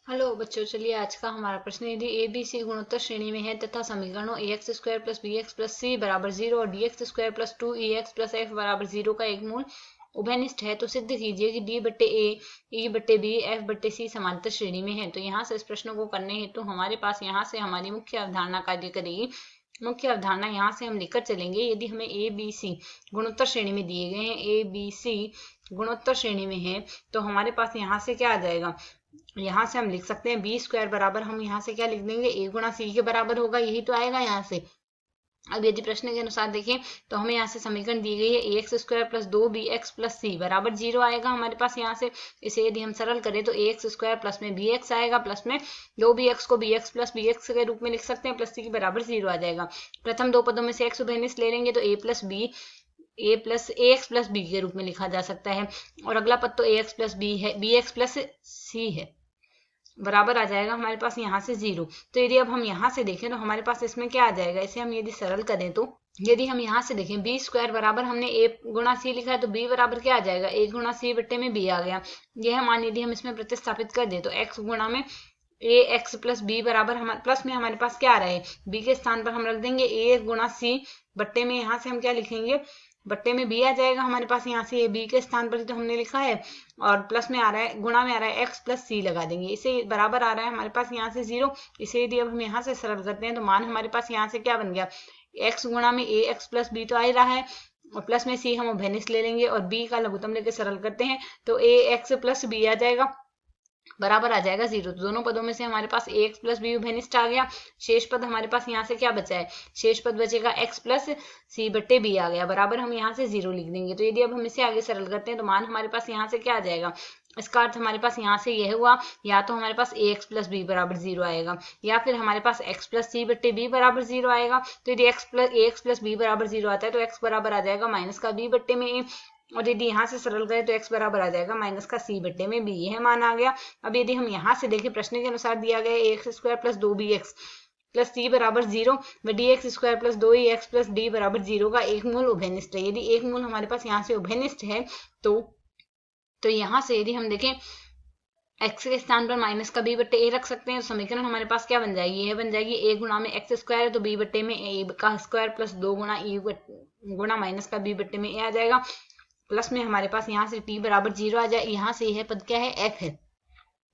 Hello बच्चों, चलिए आज का हमारा प्रश्न यदि ए बी सी गुणोत्तर श्रेणी में है तथा समीकरणों A x square plus B x plus C बराबर 0 और D x square plus 2 E x plus F बराबर 0 का एक मूल उभयनिष्ठ है तो सिद्ध कीजिए कि डी बट्टे ए ई बट्टे बी एफ बट्टे सी समांतर श्रेणी में है। तो यहाँ से इस प्रश्न को करने हेतु हमारे पास यहाँ से हमारी मुख्य अवधारणा कार्य करेगी। मुख्य अवधारणा यहाँ से हम लेकर चलेंगे। यदि हमें ए बी सी गुणोत्तर श्रेणी में दिए गए हैं, ए बी सी गुणोत्तर श्रेणी में है, तो हमारे पास यहाँ से क्या आ जाएगा, यहाँ से हम लिख सकते हैं बी स्क्वायर बराबर, हम यहाँ से क्या लिख देंगे, ए गुणा सी के बराबर होगा, यही तो आएगा यहाँ से। अब यदि प्रश्न के अनुसार देखें तो हमें यहाँ से समीकरण दी गई है A x square plus 2bx plus C बराबर 0 आएगा हमारे पास यहाँ से। इसे यदि हम सरल करें तो ए एक्स स्क्वायर प्लस में बी एक्स आएगा, प्लस में 2bx को bx प्लस bx के रूप में लिख सकते हैं, प्लस सी के बराबर 0 आ जाएगा। प्रथम दो पदों में से एक्स उभयनिष्ठ ले लेंगे तो ए प्लस ए एक्स प्लस बी के रूप में लिखा जा सकता है, और अगला पद तो ए एक्स प्लस बी है, बी एक्स प्लस सी है, बराबर आ जाएगा हमारे पास यहाँ से 0। तो यदि अब हम यहाँ से देखें तो हमारे पास इसमें क्या आ जाएगा, इसे हम यदि सरल करें तो यदि हम यहाँ से देखें बी स्क्वायर बराबर, हमने ए गुणा सी लिखा है तो बी बराबर क्या आ जाएगा, ए गुणा सी बट्टे में बी आ गया। यह मान यदि हम इसमें प्रतिस्थापित कर दे तो एक्स गुणा में ए एक्स प्लस बी बराबर, हमारे प्लस में हमारे पास क्या आ रहा है, बी के स्थान पर हम रख देंगे ए गुणा सी बट्टे में, यहाँ से हम क्या लिखेंगे, बट्टे में बी आ जाएगा हमारे पास। यहाँ से ये बी के स्थान पर तो हमने लिखा है, और प्लस में आ रहा है, गुणा में आ रहा है एक्स प्लस सी लगा देंगे, इसे बराबर आ रहा है हमारे पास यहाँ से 0। इसे यदि अब हम यहाँ से सरल करते हैं तो मान हमारे पास यहाँ से क्या बन गया, एक्स गुणा में ए एक्स प्लस बी तो आ ही रहा है, और प्लस में सी हम उभयनिष्ठ ले लेंगे और बी का लघुत्तम लेके सरल करते हैं तो ए एक्स प्लस बी आ जाएगा, बराबर आ जाएगा 0। तो दोनों पदों में से हमारे पास ए एक्स प्लस बी उभयनिष्ठ आ गया। शेष पद हमारे पास यहाँ से क्या बचा है, शेष पद बचेगा एक्स प्लस सी बट्टे बी आ गया, बराबर हम यहाँ से 0 लिख देंगे। तो यदि अब हम इसे आगे सरल करते हैं तो मान हमारे पास यहाँ से क्या आ जाएगा, इसका अर्थ हमारे पास यहाँ से यह हुआ, या तो हमारे पास ए एक्स प्लस बी बराबर 0 आएगा, या फिर हमारे पास एक्स प्लस सी बट्टे बी बराबर 0 आएगा। तो यदि ए एक्स प्लस बी बराबर 0 आता है तो एक्स बराबर आ जाएगा माइनस का बी बट्टे में ए, और यदि यहाँ से सरल करें तो x बराबर आ जाएगा माइनस का सी बट्टे में b, यह मान आ गया। अब यदि हम यहाँ से देखें, प्रश्न के अनुसार दिया गया है x square plus 2bx plus C बराबर 0 व D x square plus 2x plus D बराबर 0 का एक मूल उभयनिष्ठ है। यदि एक मूल हमारे पास यहाँ से उभयनिष्ठ है तो यहाँ से यदि हम देखें x के स्थान पर माइनस का b बट्टे a रख सकते हैं, तो समीकरण हमारे पास क्या बन जाएगी, यह बन जाएगी a गुणा में एक्स स्क्वायर है तो b बट्टे में a का स्क्वायर प्लस 2 गुणा e गुणा माइनस का b बट्टे में a आ जाएगा, प्लस में हमारे पास यहाँ से t बराबर 0 आ जाए। यहाँ से यह पद क्या है, f है,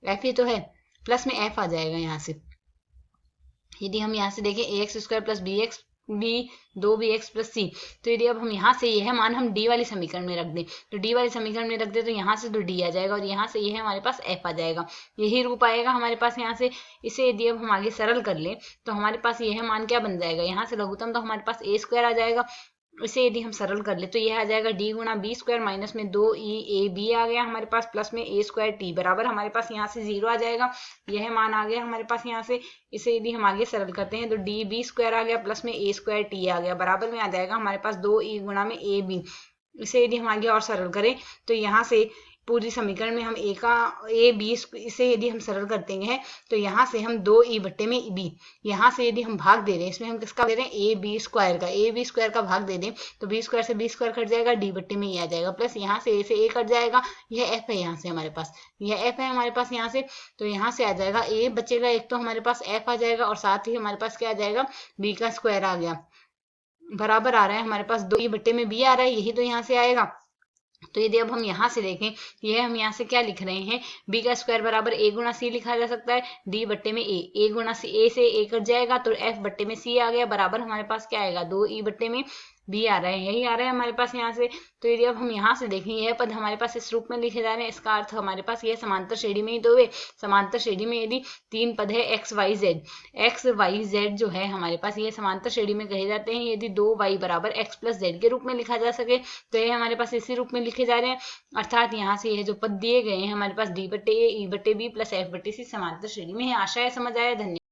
f ही तो है, प्लस में f आ जाएगा यहाँ से। यदि हम यहाँ से देखें A x square plus B x B 2bx plus C, तो यदि अब हम यहाँ से यह मान हम डी वाली समीकरण में रख दें तो डी वाली समीकरण में रख दें तो यहाँ से तो डी आ जाएगा और यहाँ से यह हमारे पास f आ जाएगा, यही रूप आएगा हमारे पास यहाँ से। इसे यदि अब हम आगे सरल कर लें तो हमारे पास यह मान क्या बन जाएगा, यहाँ से लघुत्तम तो हमारे पास ए स्क्वायर आ जाएगा, इसे यदि हम सरल कर ले तो यह आ जाएगा डी गुणा बी स्क्वायर माइनस में 2e a गया हमारे पास, प्लस में ए स्क्वायर टी बराबर हमारे पास यहाँ से 0 आ जाएगा, यह मान आ गया हमारे पास यहाँ से। इसे यदि हम आगे सरल करते हैं तो डी बी स्क्वायर आ गया प्लस में ए स्क्वायर टी आ गया, बराबर में आ जाएगा हमारे पास 2e गुणा में ए बी। इसे यदि हम आगे और सरल करें तो यहाँ से पूरी समीकरण में हम ए बी, इसे यदि हम सरल करते हैं तो यहाँ से हम 2e बट्टे में b, यहाँ से यदि हम भाग दे रहे हैं, इसमें हम किसका दे रहे हैं, ए बी स्क्वायर का भाग दे दें तो b स्क्वायर से b स्क्वायर कट जाएगा, d बट्टे में आ जाएगा, प्लस यहाँ से a से a कट जाएगा, यह f है यहाँ से हमारे पास, यह f है हमारे पास यहाँ से। तो यहाँ से आ जाएगा a बचेगा एक, तो हमारे पास f आ जाएगा, और साथ ही हमारे पास क्या आ जाएगा, b का स्क्वायर आ गया, बराबर आ रहा है हमारे पास 2e बट्टे में b आ रहा है, यही तो यहाँ से आएगा। तो यदि अब हम यहाँ से देखें, यह हम यहाँ से क्या लिख रहे हैं, b का स्क्वायर बराबर a गुणा सी लिखा जा सकता है, d बट्टे में a गुणा सी, a से a कट जाएगा तो f बट्टे में c आ गया, बराबर हमारे पास क्या आएगा, 2e बट्टे में b आ रहा है, यही आ रहा है हमारे पास यहाँ से। तो यदि अब हम यहाँ से देखें, यह पद हमारे पास इस रूप में लिखे जा रहे हैं, इसका अर्थ हमारे पास यह समांतर श्रेणी में ही तो हुए। समांतर श्रेणी में यदि 3 पद है एक्स वाई जेड जो है हमारे पास, ये समांतर श्रेणी में कहे जाते हैं। यदि 2y बराबर x प्लस जेड के रूप में लिखा जा सके तो ये हमारे पास इसी रूप में लिखे जा रहे हैं, अर्थात यहाँ से यह जो पद दिए गए हैं हमारे पास d बट्टे ए ई बट्टे बी प्लस f बट्टे सी समांतर श्रेणी में है। आशा है समझ आया। धन्यवाद।